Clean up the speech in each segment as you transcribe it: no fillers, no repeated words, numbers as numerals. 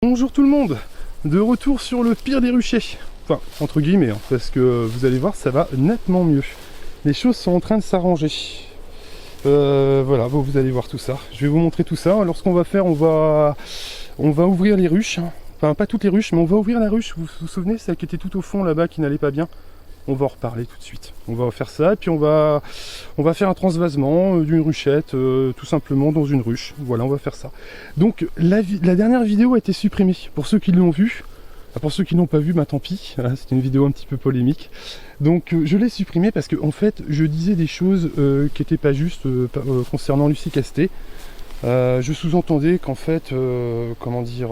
Bonjour tout le monde, de retour sur le pire des ruchers. Enfin, entre guillemets, hein, parce que vous allez voir, ça va nettement mieux. Les choses sont en train de s'arranger. Voilà, bon, vous allez voir tout ça. Je vais vous montrer tout ça. Alors ce qu'on va faire, on va ouvrir les ruches. Enfin, pas toutes les ruches, mais on va ouvrir la ruche. Vous vous souvenez, celle qui était tout au fond là-bas, qui n'allait pas bien. On va en reparler tout de suite. On va faire ça, et puis on va faire un transvasement d'une ruchette, tout simplement dans une ruche. Voilà, on va faire ça. Donc, la dernière vidéo a été supprimée. Pour ceux qui l'ont vue, pour ceux qui n'ont pas vu, bah tant pis. Voilà, c'était une vidéo un petit peu polémique. Donc, je l'ai supprimée parce que, en fait, je disais des choses qui n'étaient pas justes concernant Lucie Castet. Je sous-entendais qu'en fait, comment dire,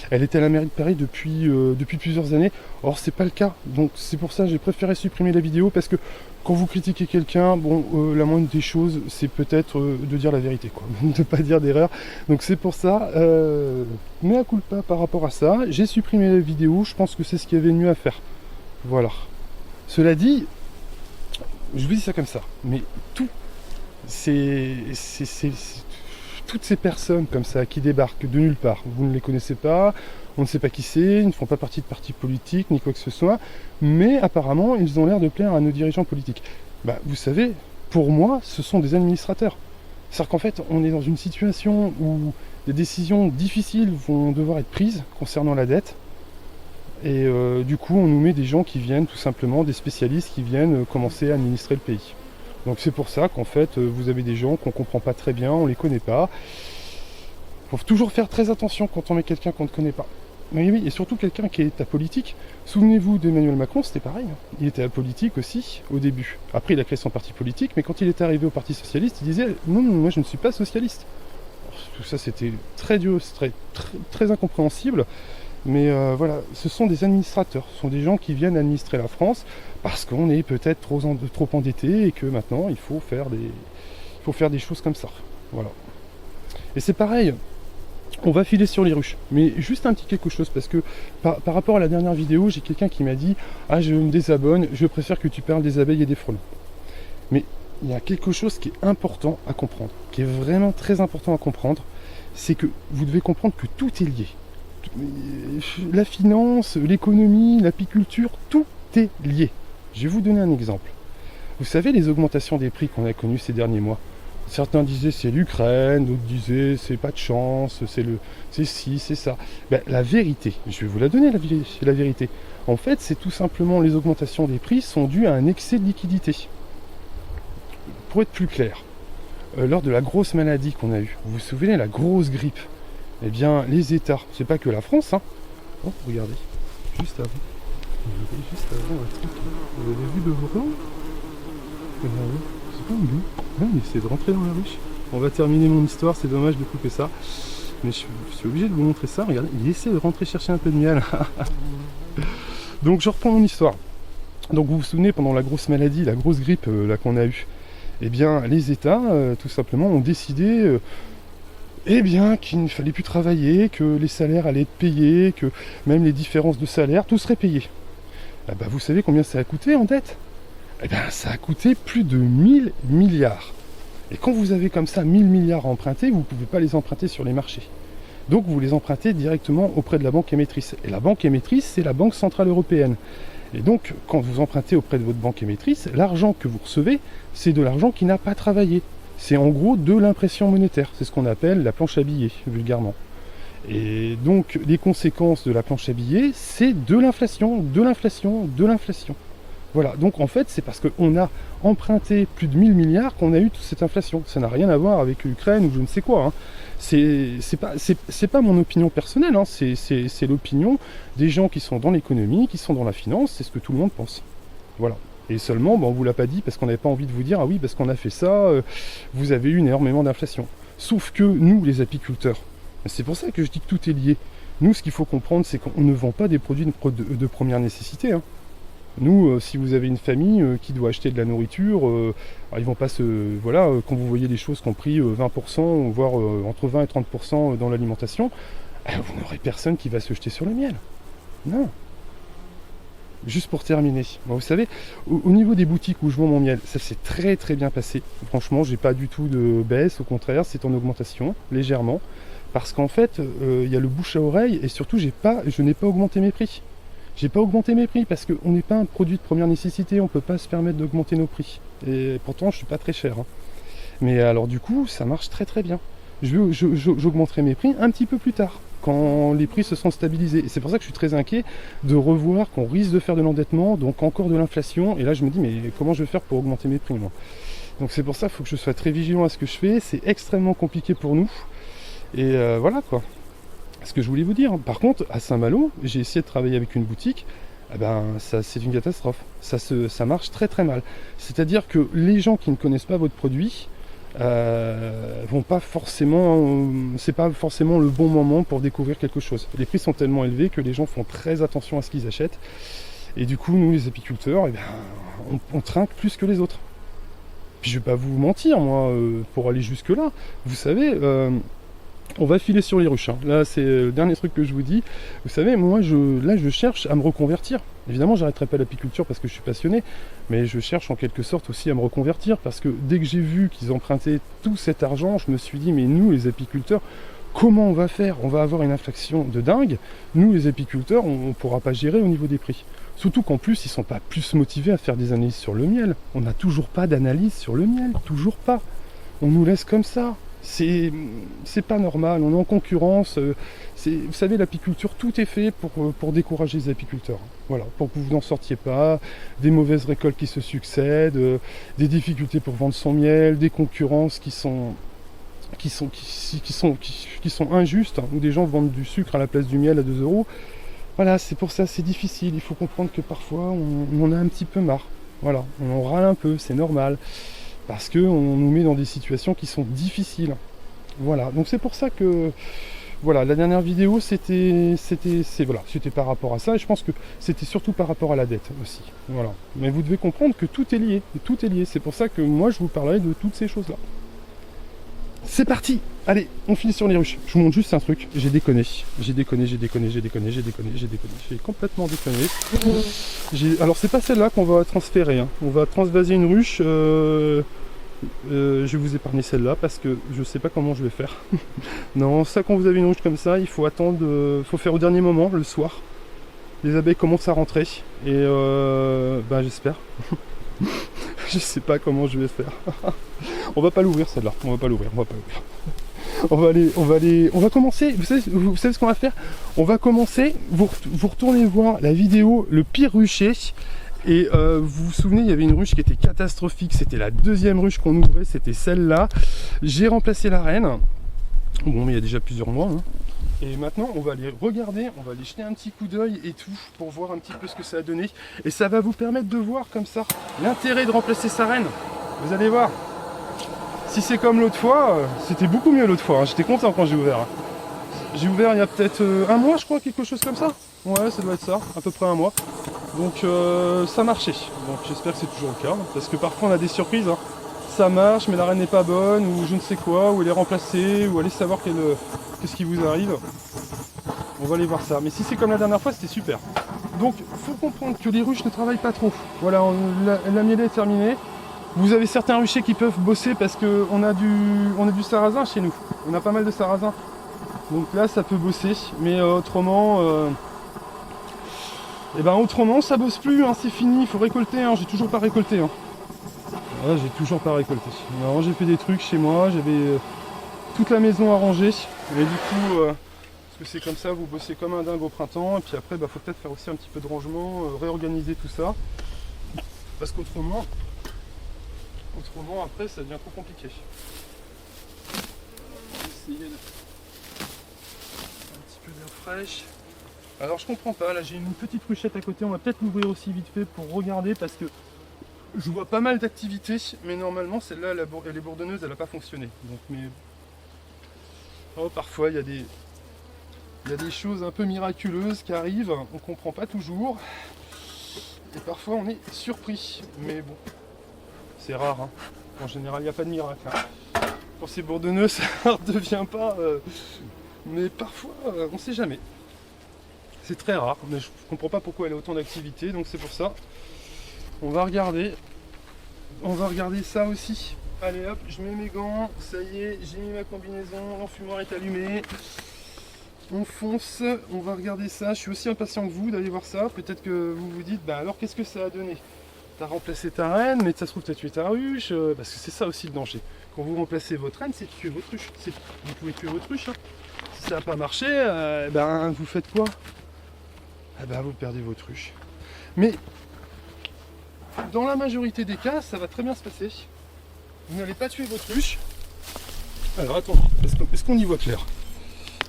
elle était à la mairie de Paris depuis plusieurs années. Or, c'est pas le cas. Donc, c'est pour ça que j'ai préféré supprimer la vidéo parce que quand vous critiquez quelqu'un, bon, la moindre des choses, c'est peut-être de dire la vérité, quoi, de pas dire d'erreur. Donc, c'est pour ça, mea culpa par rapport à ça. J'ai supprimé la vidéo. Je pense que c'est ce qu'il y avait de mieux à faire. Voilà. Cela dit, je vous dis ça comme ça, mais tout, toutes ces personnes comme ça qui débarquent de nulle part, vous ne les connaissez pas, on ne sait pas qui c'est, ils ne font pas partie de partis politiques ni quoi que ce soit, mais apparemment ils ont l'air de plaire à nos dirigeants politiques. Bah, vous savez, pour moi, ce sont des administrateurs. C'est-à-dire qu'en fait, on est dans une situation où des décisions difficiles vont devoir être prises concernant la dette, et du coup on nous met des gens qui viennent tout simplement, des spécialistes qui viennent commencer à administrer le pays. Donc c'est pour ça qu'en fait, vous avez des gens qu'on ne comprend pas très bien, on ne les connaît pas. Il faut toujours faire très attention quand on met quelqu'un qu'on ne connaît pas. Mais oui, et surtout quelqu'un qui est apolitique. Souvenez-vous d'Emmanuel Macron, c'était pareil. Il était apolitique aussi au début. Après, il a créé son parti politique, mais quand il est arrivé au Parti Socialiste, il disait « Non, moi je ne suis pas socialiste ». Tout ça, c'était très dur, très incompréhensible. Mais voilà, ce sont des administrateurs, ce sont des gens qui viennent administrer la France parce qu'on est peut-être trop endetté et que maintenant il faut faire des choses comme ça. Voilà. Et c'est pareil, on va filer sur les ruches. Mais juste un petit quelque chose, parce que par rapport à la dernière vidéo, j'ai quelqu'un qui m'a dit « Ah, je me désabonne, je préfère que tu parles des abeilles et des frelons. » Mais il y a quelque chose qui est important à comprendre, qui est vraiment très important à comprendre, c'est que vous devez comprendre que tout est lié. La finance, l'économie, l'apiculture, tout est lié. Je vais vous donner un exemple. Vous savez les augmentations des prix qu'on a connues ces derniers mois? Certains disaient c'est l'Ukraine, d'autres disaient c'est pas de chance, c'est ci, c'est ça. Ben, la vérité, je vais vous la donner la vérité. En fait, c'est tout simplement les augmentations des prix sont dues à un excès de liquidité. Pour être plus clair, lors de la grosse maladie qu'on a eue, vous vous souvenez, la grosse grippe, eh bien, les États, c'est pas que la France, hein. Oh, regardez, juste avant, vous avez vu le volant? C'est pas un loup. Non, mais c'est de rentrer dans la ruche. On va terminer mon histoire, c'est dommage de couper ça. Mais je suis obligé de vous montrer ça, regardez, il essaie de rentrer chercher un peu de miel. Donc, je reprends mon histoire. Donc, vous vous souvenez, pendant la grosse maladie, la grosse grippe là qu'on a eue, eh bien, les États, tout simplement, ont décidé... eh bien, qu'il ne fallait plus travailler, que les salaires allaient être payés, que même les différences de salaire, tout serait payé. Eh ben, vous savez combien ça a coûté en dette? Eh bien, ça a coûté plus de 1000 milliards. Et quand vous avez comme ça 1000 milliards à emprunter, vous ne pouvez pas les emprunter sur les marchés. Donc, vous les empruntez directement auprès de la banque émettrice. Et la banque émettrice, c'est la Banque Centrale Européenne. Et donc, quand vous empruntez auprès de votre banque émettrice, l'argent que vous recevez, c'est de l'argent qui n'a pas travaillé. C'est en gros de l'impression monétaire, c'est ce qu'on appelle la planche à billets, vulgairement. Et donc les conséquences de la planche à billets, c'est de l'inflation, de l'inflation, de l'inflation. Voilà, donc en fait c'est parce qu'on a emprunté plus de 1000 milliards qu'on a eu toute cette inflation. Ça n'a rien à voir avec l'Ukraine ou je ne sais quoi. Hein. C'est pas mon opinion personnelle, hein. C'est l'opinion des gens qui sont dans l'économie, qui sont dans la finance, c'est ce que tout le monde pense. Voilà. Et seulement, on ne vous l'a pas dit parce qu'on n'avait pas envie de vous dire « Ah oui, parce qu'on a fait ça, vous avez eu énormément d'inflation. » Sauf que nous, les apiculteurs, c'est pour ça que je dis que tout est lié. Nous, ce qu'il faut comprendre, c'est qu'on ne vend pas des produits de première nécessité. Hein. Nous, si vous avez une famille qui doit acheter de la nourriture, ils vont pas se... Voilà, quand vous voyez des choses qui ont pris 20%, voire entre 20 et 30% dans l'alimentation, vous n'aurez personne qui va se jeter sur le miel. Non. Juste pour terminer, bon, vous savez, au niveau des boutiques où je vends mon miel, ça s'est très très bien passé. Franchement, j'ai pas du tout de baisse, au contraire, c'est en augmentation, légèrement. Parce qu'en fait, il y a le bouche à oreille et surtout, je n'ai pas augmenté mes prix. J'ai pas augmenté mes prix parce qu'on n'est pas un produit de première nécessité, on peut pas se permettre d'augmenter nos prix. Et pourtant, je suis pas très cher, hein. Mais alors du coup, ça marche très très bien. J'augmenterai mes prix un petit peu plus tard, quand les prix se sont stabilisés. Et c'est pour ça que je suis très inquiet de revoir qu'on risque de faire de l'endettement, donc encore de l'inflation. Et là, je me dis, mais comment je vais faire pour augmenter mes prix, moi? Donc c'est pour ça qu'il faut que je sois très vigilant à ce que je fais. C'est extrêmement compliqué pour nous. Et voilà quoi. Ce que je voulais vous dire. Par contre, à Saint-Malo, j'ai essayé de travailler avec une boutique. Eh ben, ça, c'est une catastrophe. Ça marche très très mal. C'est-à-dire que les gens qui ne connaissent pas votre produit vont pas forcément. C'est pas forcément le bon moment pour découvrir quelque chose. Les prix sont tellement élevés que les gens font très attention à ce qu'ils achètent. Et du coup, nous, les apiculteurs, eh ben, on trinque plus que les autres. Puis je vais pas vous mentir, moi, pour aller jusque-là. Vous savez. On va filer sur les ruches, hein. Là, c'est le dernier truc que je vous dis. Vous savez, moi, je cherche à me reconvertir. Évidemment, j'arrêterai pas l'apiculture parce que je suis passionné, mais je cherche en quelque sorte aussi à me reconvertir parce que dès que j'ai vu qu'ils empruntaient tout cet argent, je me suis dit, mais nous, les apiculteurs, comment on va faire? On va avoir une inflation de dingue. Nous, les apiculteurs, on ne pourra pas gérer au niveau des prix. Surtout qu'en plus, ils ne sont pas plus motivés à faire des analyses sur le miel. On n'a toujours pas d'analyse sur le miel, toujours pas. On nous laisse comme ça. C'est pas normal, on est en concurrence. Vous savez, l'apiculture, tout est fait pour décourager les apiculteurs. Voilà, pour que vous n'en sortiez pas, des mauvaises récoltes qui se succèdent, des difficultés pour vendre son miel, des concurrences qui sont injustes, hein, où des gens vendent du sucre à la place du miel à 2 euros. Voilà, c'est pour ça, c'est difficile. Il faut comprendre que parfois, on en a un petit peu marre. Voilà, on en râle un peu, c'est normal. Parce qu'on nous met dans des situations qui sont difficiles. Voilà, donc c'est pour ça que voilà, la dernière vidéo c'était par rapport à ça, et je pense que c'était surtout par rapport à la dette aussi. Voilà. Mais vous devez comprendre que tout est lié, c'est pour ça que moi je vous parlerai de toutes ces choses-là. C'est parti! Allez, on finit sur les ruches. Je vous montre juste un truc, j'ai déconné. J'ai complètement déconné. Alors c'est pas celle-là qu'on va transférer, hein. On va transvaser une ruche. Je vais vous épargner celle-là parce que je sais pas comment je vais faire. Non, ça, quand vous avez une ruche comme ça, il faut attendre, faut faire au dernier moment, le soir. Les abeilles commencent à rentrer et j'espère. Je sais pas comment je vais faire. On va pas l'ouvrir celle-là, on va commencer. Vous savez ce qu'on va faire? On va commencer. Vous retournez voir la vidéo le pire rucher. Et vous vous souvenez, il y avait une ruche qui était catastrophique. C'était la deuxième ruche qu'on ouvrait, c'était celle-là. J'ai remplacé la reine. Bon, mais il y a déjà plusieurs mois, hein. Et maintenant, on va aller regarder, on va aller jeter un petit coup d'œil et tout, pour voir un petit peu ce que ça a donné. Et ça va vous permettre de voir comme ça l'intérêt de remplacer sa reine. Vous allez voir. Si c'est comme l'autre fois, c'était beaucoup mieux l'autre fois, hein. J'étais content quand j'ai ouvert, hein. J'ai ouvert il y a peut-être un mois, je crois, quelque chose comme ça. Ouais, ça doit être ça, à peu près un mois. Donc ça marchait. Donc j'espère que c'est toujours le cas, parce que parfois on a des surprises, hein. Ça marche, mais la reine n'est pas bonne, ou je ne sais quoi, ou elle est remplacée, ou allez savoir qu'est-ce qui vous arrive. On va aller voir ça. Mais si c'est comme la dernière fois, c'était super. Donc faut comprendre que les ruches ne travaillent pas trop. Voilà, la mielée est terminée. Vous avez certains ruchers qui peuvent bosser parce qu'on a du sarrasin chez nous. On a pas mal de sarrasin. Donc là ça peut bosser, mais autrement ça bosse plus, hein, c'est fini, il faut récolter, hein. J'ai toujours pas récolté, hein. Ouais, j'ai toujours pas récolté. Alors j'ai fait des trucs chez moi, j'avais toute la maison arrangée, et du coup parce que c'est comme ça, vous bossez comme un dingue au printemps, et puis après faut peut-être faire aussi un petit peu de rangement, réorganiser tout ça, parce qu'autrement après ça devient trop compliqué. Essayer de un petit peu d'air fraîche. Alors je comprends pas, là j'ai une petite ruchette à côté, on va peut-être l'ouvrir aussi vite fait pour regarder parce que je vois pas mal d'activités, mais normalement celle-là elle est bourdonneuse, elle n'a pas fonctionné. Donc parfois il y a des choses un peu miraculeuses qui arrivent, on comprend pas toujours. Et parfois on est surpris. Mais bon, c'est rare, hein. En général il n'y a pas de miracle, hein. Pour ces bourdonneuses, ça ne devient pas. Mais parfois on sait jamais. C'est très rare, mais je comprends pas pourquoi elle a autant d'activité, donc c'est pour ça. On va regarder ça aussi. Allez hop, je mets mes gants, ça y est, j'ai mis ma combinaison, l'enfumoir est allumé. On fonce, on va regarder ça. Je suis aussi impatient que vous d'aller voir ça. Peut-être que vous vous dites, bah alors qu'est-ce que ça a donné? T'as remplacé ta reine, mais ça se trouve t'as tué ta ruche. Parce que c'est ça aussi le danger. Quand vous remplacez votre reine, c'est de tuer votre ruche. Vous pouvez tuer votre ruche. Hein. Si ça n'a pas marché, ben vous faites quoi? Eh ben vous perdez votre ruche. Mais dans la majorité des cas, ça va très bien se passer. Vous n'allez pas tuer votre ruche. Alors attendez, est-ce qu'on y voit clair?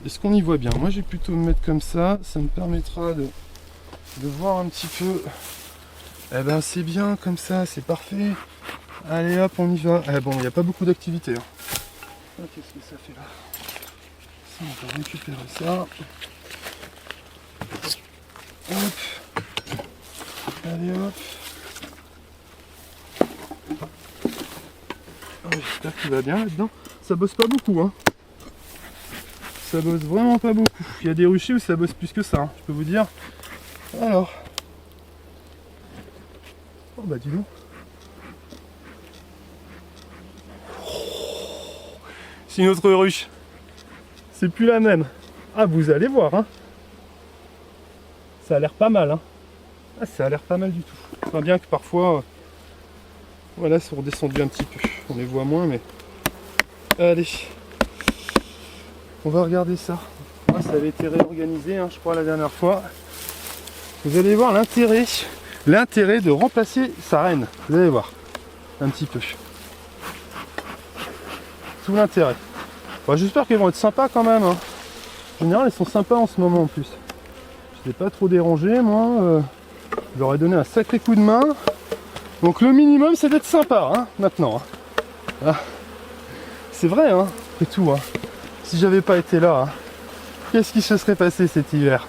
Est-ce qu'on y voit bien? Moi je vais plutôt me mettre comme ça me permettra de voir un petit peu. Eh ben c'est bien comme ça, c'est parfait. Allez hop, on y va. Eh bon, il n'y a pas beaucoup d'activité. Hein. Ah, qu'est-ce que ça fait là? Ça, on va récupérer ça. Hop. Allez hop. Oh, j'espère qu'il va bien là-dedans. Ça bosse pas beaucoup, hein. Ça bosse vraiment pas beaucoup. Il y a des ruchers où ça bosse plus que ça, hein, je peux vous dire. Alors. Oh bah dis donc. C'est une autre ruche. C'est plus la même. Ah, vous allez voir, hein. Ça a l'air pas mal, hein. Ah, ça a l'air pas mal du tout. Enfin, bien que parfois, voilà, c'est redescendu un petit peu. On les voit moins, mais... Allez. On va regarder ça. Ah, ça avait été réorganisé, hein, je crois, la dernière fois. Vous allez voir l'intérêt de remplacer sa reine. Vous allez voir. Un petit peu. Tout l'intérêt. Bon, j'espère qu'elles vont être sympas quand même. Hein. En général, elles sont sympas en ce moment en plus. Je ne l'ai pas trop dérangé, moi. Je leur ai donné un sacré coup de main. Donc le minimum, c'est d'être sympa, hein, maintenant. Hein. Ah. C'est vrai, hein, c'est tout. Hein. Si j'avais pas été là, hein, qu'est-ce qui se serait passé cet hiver?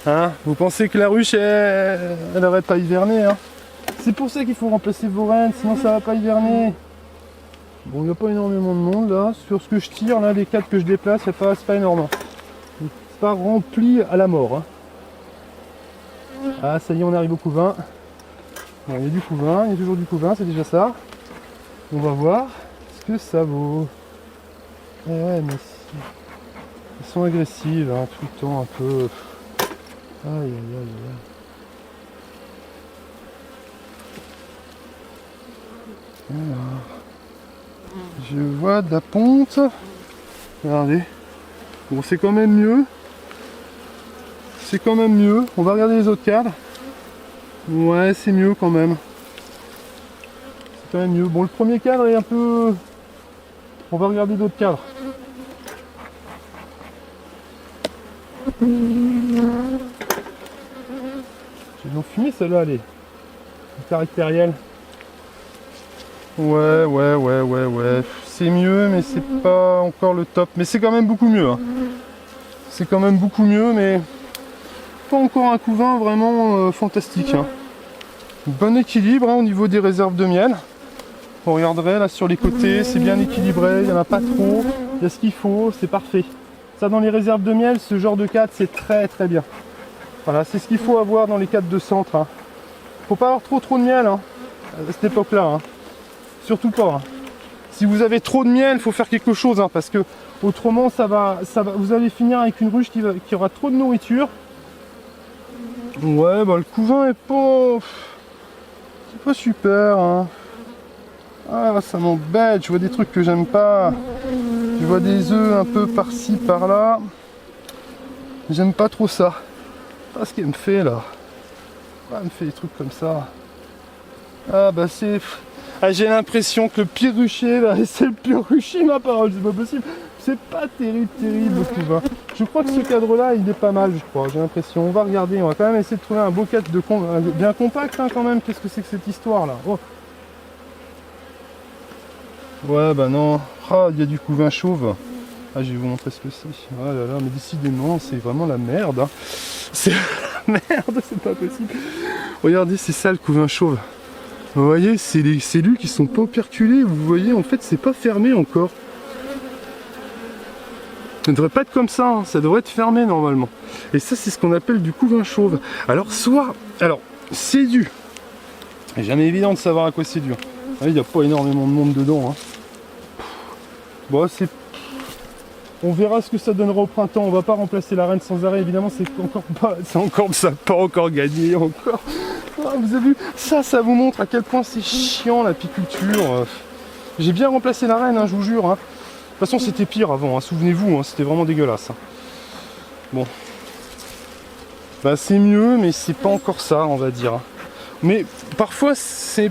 Hein, vous pensez que la ruche, elle n'aurait pas hiverné, hein? C'est pour ça qu'il faut remplacer vos rennes, sinon ça va pas hiverner. Bon, il n'y a pas énormément de monde là. Sur ce que je tire, là, les 4 que je déplace, c'est pas énorme. C'est pas rempli à la mort. Hein. Ah, ça y est, on arrive au couvain. Bon, il y a du couvain, il y a toujours du couvain, c'est déjà ça. On va voir ce que ça vaut. Eh ouais, mais elles sont agressives, hein, tout le temps un peu. Aïe aïe aïe aïe. Alors, je vois de la ponte. Regardez. Bon, c'est quand même mieux. C'est quand même mieux. On va regarder les autres cadres. Ouais, c'est mieux quand même. C'est quand même mieux. Bon, le premier cadre est un peu... On va regarder d'autres cadres. J'ai bien fumé celle-là, allez. Caractériel. Ouais. C'est mieux, mais c'est pas encore le top. Mais c'est quand même beaucoup mieux. Hein. C'est quand même beaucoup mieux, mais pas encore un couvain vraiment fantastique. Hein. Bon équilibre hein, au niveau des réserves de miel. On regarderait là sur les côtés, c'est bien équilibré, il n'y en a pas trop. Il y a ce qu'il faut, c'est parfait. Ça, dans les réserves de miel, ce genre de cadre, c'est très très bien. Voilà, c'est ce qu'il faut avoir dans les cadres de centre. Hein. Faut pas avoir trop de miel hein, à cette époque-là. Hein. Surtout pas. Hein. Si vous avez trop de miel, il faut faire quelque chose, hein, parce que autrement, vous allez finir avec une ruche qui aura trop de nourriture. Ouais, bah le couvain est pas... C'est pas super. Hein. Ah, ça m'embête, je vois des trucs que j'aime pas. Je vois des œufs un peu par-ci, par-là. J'aime pas trop ça. Ah, ce qu'elle me fait là. Ah, elle me fait des trucs comme ça. Ah bah c'est... Ah, j'ai l'impression que le pire rucher, là, c'est le pire rucher, ma parole, c'est pas possible. C'est pas terrible le couvain. Je crois que ce cadre-là, il est pas mal, je crois, j'ai l'impression. On va regarder, on va quand même essayer de trouver un beau cadre bien compact, hein, quand même. Qu'est-ce que c'est que cette histoire-là? Oh. Ouais, bah non. Ah, il y a du couvain chauve. Ah, je vais vous montrer ce que c'est. Ah là là, mais décidément, c'est vraiment la merde. Hein. C'est la merde, c'est pas possible. Regardez, c'est ça le couvain chauve. Vous voyez, c'est les cellules qui sont pas operculées. Vous voyez, en fait, c'est pas fermé encore. Ça ne devrait pas être comme ça, hein. Ça devrait être fermé normalement. Et ça, c'est ce qu'on appelle du couvain chauve. Alors, c'est dû. C'est jamais évident de savoir à quoi c'est dû. Il n'y a pas énormément de monde dedans. Hein. Bon, on verra ce que ça donnera au printemps. On va pas remplacer la reine sans arrêt. Évidemment, ça n'a pas encore gagné encore. Ah, vous avez vu, ça vous montre à quel point c'est chiant l'apiculture. J'ai bien remplacé la reine, hein, je vous jure. Hein. De toute façon, c'était pire avant. Hein. Souvenez-vous, hein, c'était vraiment dégueulasse. Hein. Bon, bah, c'est mieux, mais c'est pas encore ça, on va dire. Mais parfois, c'est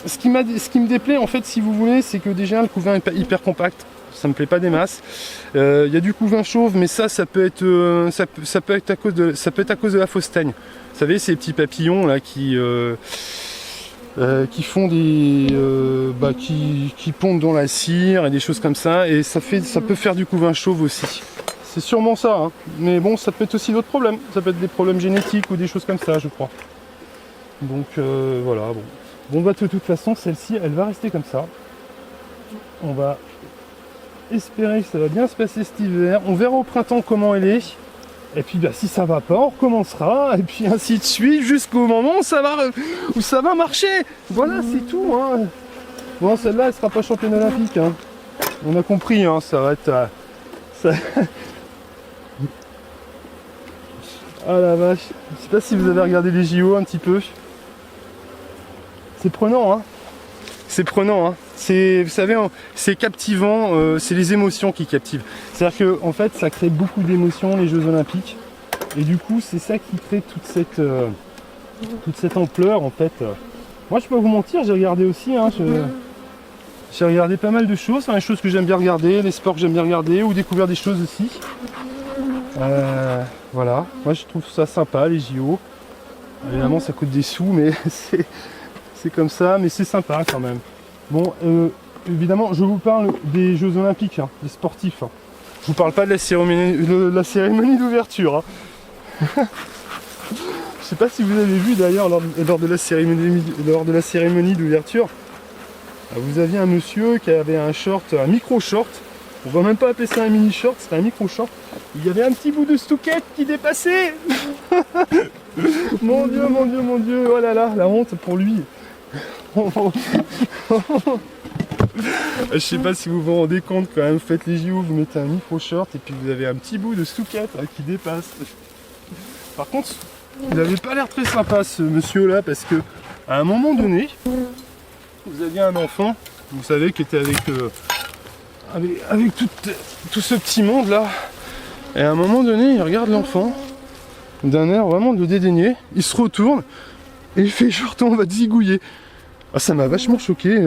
ce qui me déplaît en fait, si vous voulez, c'est que déjà le couvain est hyper compact. Ça me plaît pas des masses. Il y a du couvain chauve, mais ça peut être à cause de la fausse teigne. Vous savez, ces petits papillons là qui font qui pondent dans la cire et des choses comme ça, et ça peut faire du couvain chauve aussi. C'est sûrement ça, hein. Mais bon, ça peut être aussi d'autres problèmes. Ça peut être des problèmes génétiques ou des choses comme ça, je crois. Donc voilà, bon. Bon bah de toute façon, celle-ci, elle va rester comme ça. On va espérer que ça va bien se passer cet hiver. On verra au printemps comment elle est. Et puis bah, si ça va pas, on recommencera. Et puis ainsi de suite jusqu'au moment où ça va marcher. Voilà, c'est tout. Hein. Bon, celle-là, elle sera pas championne olympique. Hein. On a compris, hein, ça va être... Ah la vache. Je sais pas si vous avez regardé les JO un petit peu. C'est prenant, hein. C'est prenant, hein. Vous savez, c'est captivant, c'est les émotions qui captivent. C'est-à-dire que en fait, ça crée beaucoup d'émotions, les Jeux Olympiques. Et du coup, c'est ça qui crée toute cette ampleur, en fait. Moi, je peux pas vous mentir, j'ai regardé aussi, hein, j'ai regardé pas mal de choses, hein, les choses que j'aime bien regarder, les sports que j'aime bien regarder, ou découvrir des choses aussi. Voilà, moi je trouve ça sympa, les JO. Évidemment, ça coûte des sous, mais c'est comme ça, mais c'est sympa quand même. Bon, évidemment, je vous parle des Jeux Olympiques, hein, des sportifs. Hein. Je vous parle pas de la cérémonie d'ouverture. Hein. Je sais pas si vous avez vu d'ailleurs lors de la cérémonie d'ouverture, vous aviez un monsieur qui avait un short, un micro-short. On va même pas appeler ça un mini-short, c'était un micro-short. Il y avait un petit bout de stouquette qui dépassait. Mon Dieu, mon Dieu, mon Dieu. Oh là là, la honte pour lui. Je sais pas si vous vous rendez compte quand même, vous faites les JO, vous mettez un micro-short et puis vous avez un petit bout de stouquette là, qui dépasse. Par contre, il avait pas l'air très sympa ce monsieur là, parce que à un moment donné, vous aviez un enfant, vous savez, qui était avec tout ce petit monde là, et à un moment donné, il regarde l'enfant d'un air vraiment de le dédaigner, il se retourne et il fait genre on va te zigouiller. Ah, ça m'a vachement choqué.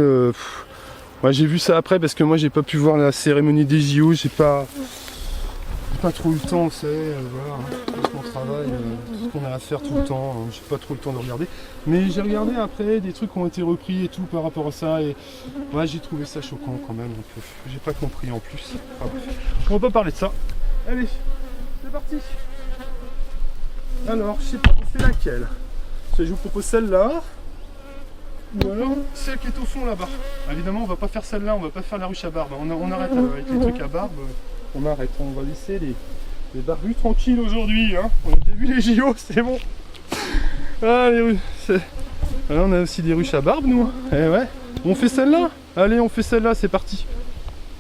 Ouais, j'ai vu ça après parce que moi j'ai pas pu voir la cérémonie des JO, j'ai pas trop eu le temps, vous savez, voilà, tout mon travail, tout ce qu'on a à faire tout le temps, hein, j'ai pas trop le temps de regarder. Mais j'ai regardé après des trucs qui ont été repris et tout par rapport à ça, et ouais, j'ai trouvé ça choquant quand même, un peu. J'ai pas compris en plus. Ah, bref. On va pas parler de ça. Allez, c'est parti. Alors, je sais pas, on fait laquelle? Je vous propose celle-là, ou alors celle qui est au fond là-bas. Évidemment, on va pas faire celle-là, on va pas faire la ruche à barbe. On arrête avec les trucs à barbe. On arrête, on va laisser les barbus tranquilles aujourd'hui. Hein. On a déjà vu les JO, c'est bon. Ah, on a aussi des ruches à barbe, nous. Eh ouais. On fait celle-là. Allez, on fait celle-là, c'est parti.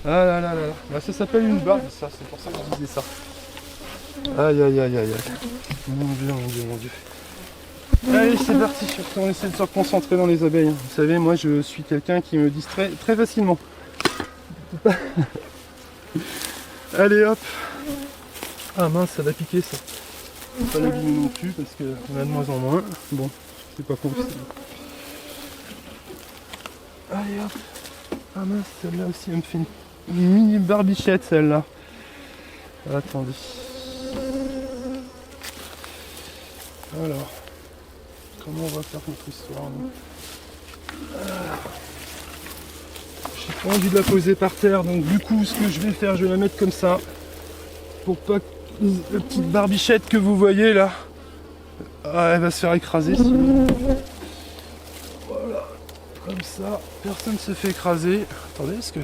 Ah là là là là. Là, ça s'appelle une barbe, ça. C'est pour ça que je disais ça. Aïe aïe aïe aïe aïe. Mon Dieu, mon Dieu, mon Dieu. Allez, c'est parti. On essaie de se concentrer dans les abeilles. Vous savez, moi, je suis quelqu'un qui me distrait très facilement. Allez hop. Ah mince, ça va piquer ça. Pas l'abîmer non plus parce qu'on a de moins en moins. Bon, c'est pas possible. Allez hop. Ah mince, celle-là aussi elle me fait une mini barbichette celle-là. Attendez. Alors, comment on va faire notre histoire là? J'ai pas envie de la poser par terre, donc du coup ce que je vais faire, je vais la mettre comme ça pour pas que la petite barbichette que vous voyez là, elle va se faire écraser sinon. Voilà, comme ça, personne se fait écraser. Attendez, est-ce que...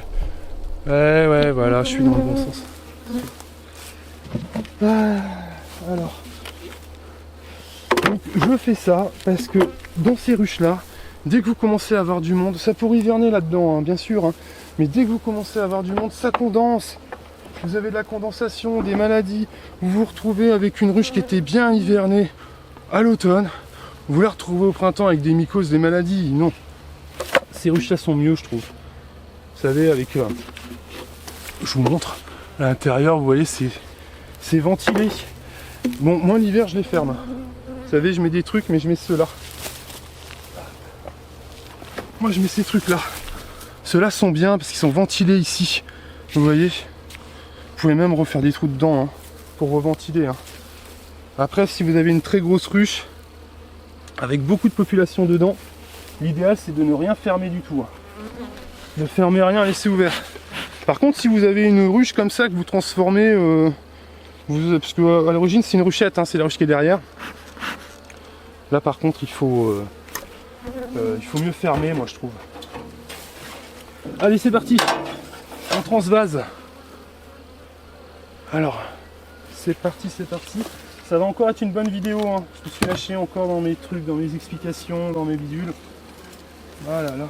Ouais, voilà, je suis dans le bon sens. Alors, donc je fais ça parce que dans ces ruches là, dès que vous commencez à avoir du monde, ça pourrait hiverner là-dedans, hein, bien sûr, hein, mais dès que vous commencez à avoir du monde, ça condense. Vous avez de la condensation, des maladies. Vous vous retrouvez avec une ruche qui était bien hivernée à l'automne. Vous la retrouvez au printemps avec des mycoses, des maladies. Non. Ces ruches-là sont mieux, je trouve. Vous savez, avec... je vous montre. À l'intérieur, vous voyez, c'est ventilé. Bon, moi, l'hiver, je les ferme. Vous savez, je mets des trucs, mais je mets ceux-là. Moi, je mets ces trucs-là. Ceux-là sont bien parce qu'ils sont ventilés ici. Vous voyez ? Vous pouvez même refaire des trous dedans, hein, pour reventiler. Hein. Après, si vous avez une très grosse ruche, avec beaucoup de population dedans, l'idéal c'est de ne rien fermer du tout. Hein. Ne fermez rien, laissez ouvert. Par contre, si vous avez une ruche comme ça que vous transformez, parce que à l'origine c'est une ruchette, hein, c'est la ruche qui est derrière. Là par contre il faut mieux fermer, moi je trouve. Allez, c'est parti. On transvase. Alors, c'est parti, c'est parti. Ça va encore être une bonne vidéo, hein. Je me suis lâché encore dans mes trucs, dans mes explications, dans mes bidules. Ah là là.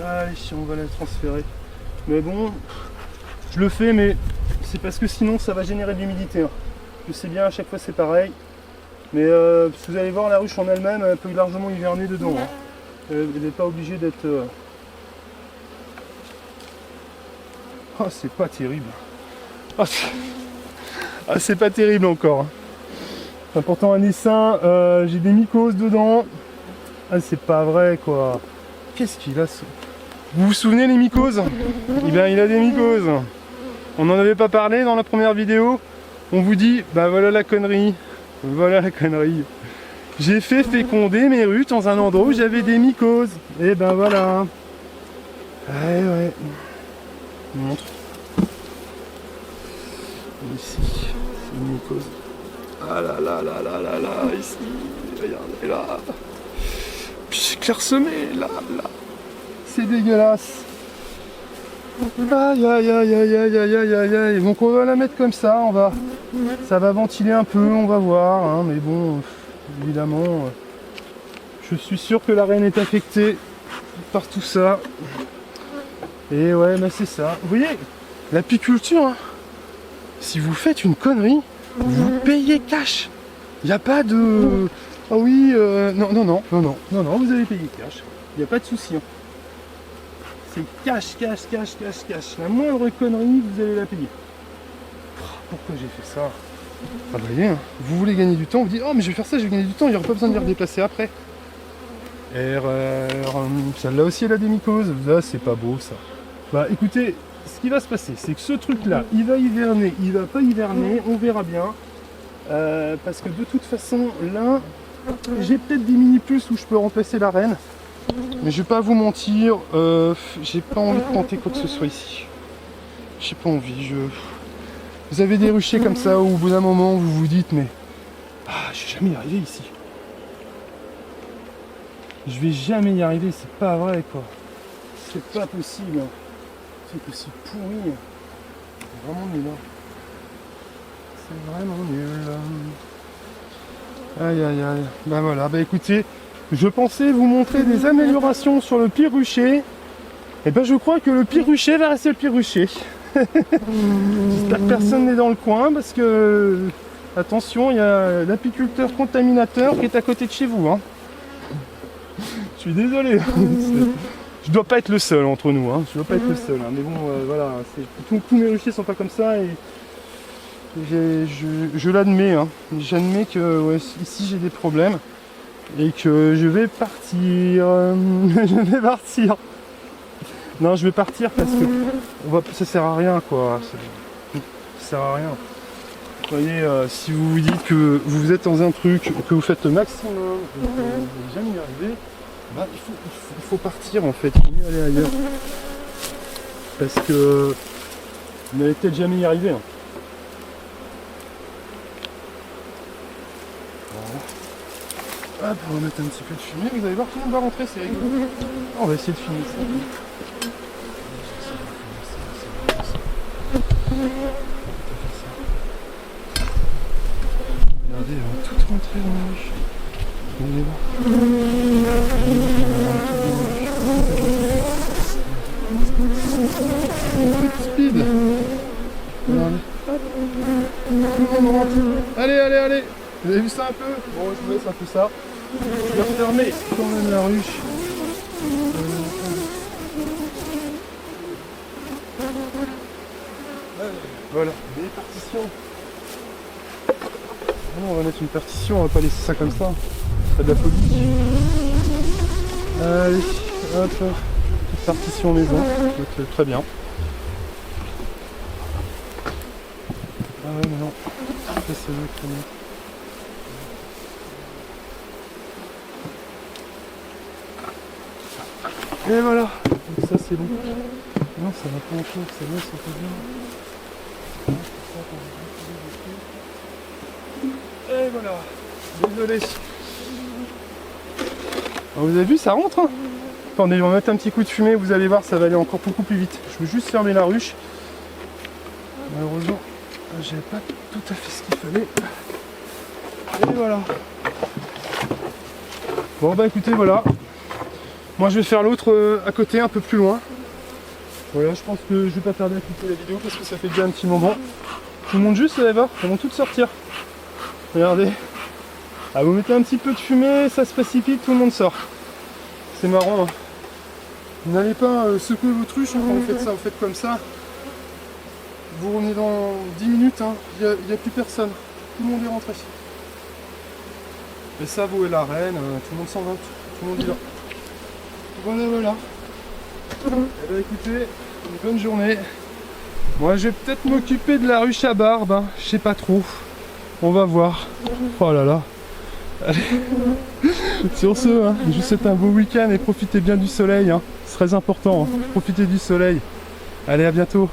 Allez, on va la transférer. Mais bon, je le fais, mais c'est parce que sinon ça va générer de l'humidité. Hein. Je sais bien, à chaque fois c'est pareil. Mais vous allez voir, la ruche en elle-même, elle peut largement hiverner dedans. Hein. Elle n'est pas obligée d'être... Oh, c'est pas terrible. Oh, c'est pas terrible encore. Hein. Pourtant un essaim, j'ai des mycoses dedans. Ah, c'est pas vrai quoi. Qu'est-ce qu'il a ce... Vous vous souvenez les mycoses? Eh bien il a des mycoses. On n'en avait pas parlé dans la première vidéo. On vous dit, bah voilà la connerie. Voilà la connerie. J'ai fait féconder mes ruches dans un endroit où j'avais des mycoses. Et ben voilà. Ouais. Je vous montre. Ici, c'est une mycose. Ah là là là là là là, ici. Regardez là. Puis c'est clairsemé, là. C'est dégueulasse. Aïe aïe aïe aïe aïe aïe aïe aïe aïe. Donc on va la mettre comme ça, ça va ventiler un peu, on va voir, hein, mais bon, évidemment, je suis sûr que la reine est affectée par tout ça. Et ouais, mais c'est ça. Vous voyez, l'apiculture, hein, si vous faites une connerie, vous payez cash. Il n'y a pas de... Ah oui, non, vous avez payé cash. Il n'y a pas de souci. Hein. C'est cash. La moindre connerie, vous allez la payer. Pourquoi j'ai fait ça? Ah bah voyez, hein, vous voulez gagner du temps, vous dites, oh mais je vais faire ça, je vais gagner du temps, il n'y aura pas besoin de les redéplacer après. Erreur. Celle-là aussi elle a des mycoses. Là c'est pas beau ça. Bah écoutez, ce qui va se passer, c'est que ce truc-là, il va hiverner, il va pas hiverner, on verra bien. Parce que de toute façon, là, j'ai peut-être des mini-plus où je peux remplacer la reine. Mais je vais pas vous mentir, j'ai pas envie de tenter quoi que ce soit ici. J'ai pas envie, Vous avez des ruchers comme ça où au bout d'un moment vous vous dites mais... Ah, je vais jamais y arriver ici. Je vais jamais y arriver, c'est pas vrai quoi. C'est pas possible. C'est que c'est pourri. C'est vraiment nul. C'est vraiment nul. Aïe aïe aïe. Bah voilà, bah écoutez, je pensais vous montrer des améliorations sur le pire rucher. Et ben je crois que le pire rucher va rester le pire rucher. J'espère que personne n'est dans le coin parce que attention, il y a l'apiculteur contaminateur qui est à côté de chez vous. Hein. Je suis désolé. Je dois pas être le seul entre nous. Hein. Je dois pas être le seul. Hein. Mais bon, voilà, tous mes ruchers sont pas comme ça et je l'admets. Hein. J'admets que ouais, ici j'ai des problèmes et que je vais partir. Je vais partir. Non, je vais partir parce que ça sert à rien quoi. Ça sert à rien. Vous voyez, si vous vous dites que vous êtes dans un truc, que vous faites le maximum, et que vous n'allez jamais y arriver, bah, il faut partir en fait, il faut mieux aller ailleurs. Parce que vous n'allez peut-être jamais y arriver. Hein. Voilà. Hop, on va mettre un petit peu de fumée, vous allez voir, tout le monde va rentrer, c'est rigolo. On va essayer de finir ça. Regardez, on va tout rentrer dans la rue. On est là. Speed. Regardez. Tout le monde rentre. Allez, allez, allez. Vous avez vu ça un peu? Bon, je vous laisse un peu ça. Je vais refermer quand même la rue. Voilà, des partitions. Non, on va mettre une partition, on va pas laisser ça comme ça. C'est de la folie. Allez, hop, petite partition maison. Donc, très bien. Ah ouais, mais non. Ça, c'est le premier. Et voilà, donc ça c'est bon. Non, ça va pas encore, ça va, c'est pas bien. Et voilà, désolé. Alors, vous avez vu, ça rentre, hein. Attendez, on va mettre un petit coup de fumée, vous allez voir, ça va aller encore beaucoup plus vite. Je veux juste fermer la ruche. Malheureusement, j'avais pas tout à fait ce qu'il fallait. Et voilà. Bon bah écoutez, voilà. Moi je vais faire l'autre à côté, un peu plus loin. Voilà, je pense que je vais pas tarder à couper la vidéo parce que ça fait déjà un petit moment. Je vous montre juste, vous allez voir, elles vont toutes sortir. Regardez. Ah, vous mettez un petit peu de fumée, ça se précipite, tout le monde sort. C'est marrant. Hein. Vous n'allez pas secouer vos ruches hein, quand vous faites ça, vous faites comme ça. Vous revenez dans 10 minutes, hein. Il n'y a plus personne. Tout le monde est rentré. Et ça, vous et la reine, tout le monde s'en va, tout le monde est là. Voilà, voilà. Eh bien, écoutez, une bonne journée. Moi, je vais peut-être m'occuper de la ruche à barbe, hein. Je sais pas trop. On va voir. Oh là là. Allez. Sur ce, hein, je vous souhaite un beau week-end et profitez bien du soleil. Hein. C'est très important. Hein. Profitez du soleil. Allez, à bientôt.